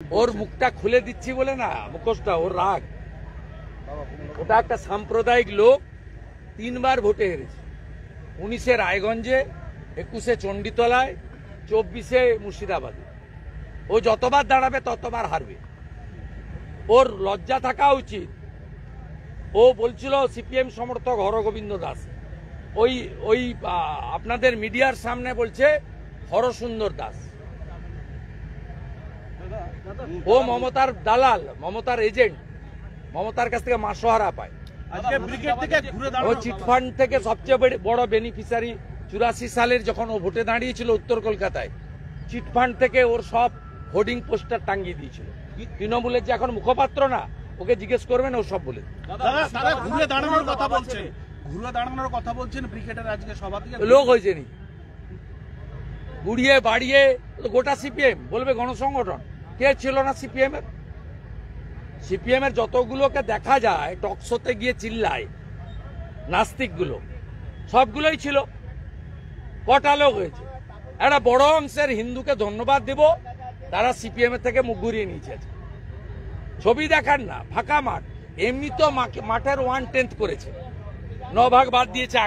ওর মুখটা খুলে দিচ্ছি বলে না, মুখোশটা ওর রাগ। ওটা একটা সাম্প্রদায়িক লোক, 3 বার ভোটে হেরেছে। 19-এ রায়গঞ্জে, 21-এ চণ্ডীতলায়, 24-এ মুর্শিদাবাদে। ও যতবার দাঁড়াবে ততবার হারবে। ওর লজ্জা থাকা উচিত। ও বলছিল সিপিএম সমর্থক হরগোবিন্দ দাস, ওই আপনাদের মিডিয়ার সামনে বলছে হরসুন্দর দাস। ও মমতার দালাল, মমতার এজেন্ট, মমতার কাছ থেকে মাসোহারা পায়। ও চিটফান্ড থেকে সবচেয়ে বড় বেনিফিশিয়ারি। 84 সালের যখন ও ভোটে দাঁড়িয়েছিল উত্তর কলকাতায়, চিটফান্ড থেকে ওর সব হোর্ডিং পোস্টার টাঙ্গিয়ে দিয়েছিল। তৃণমূলের যে এখন মুখপাত্র না, ওকে জিজ্ঞেস করবেন, ও সব বলে। ঘুরে দাঁড়ানোর কথা বলছেন ব্রিগেডের আজকে সভাপতি লোক হয়েছে নি গুড়িয়ে বাড়িয়ে গোটা সিপিএম বলবে গণসংগঠন। কে ছিল না সিপিএম এর? সিপিএম এর যতগুলোকে দেখা যায় টকশোতে গিয়ে চিল্লায়, নাস্তিকগুলো সবগুলোই ছিল। কটা লোক হয়েছে? একটা বড় অংশের হিন্দুকে ধন্যবাদ দেব, তারা সিপিএম এর থেকে মুখ ঘুরিয়ে নিয়েছে। ছবি দেখান না, ফাঁকা মাঠ। এমনি তো মাঠের 1/10 করেছে, 9 ভাগ বাদ দিয়েছে।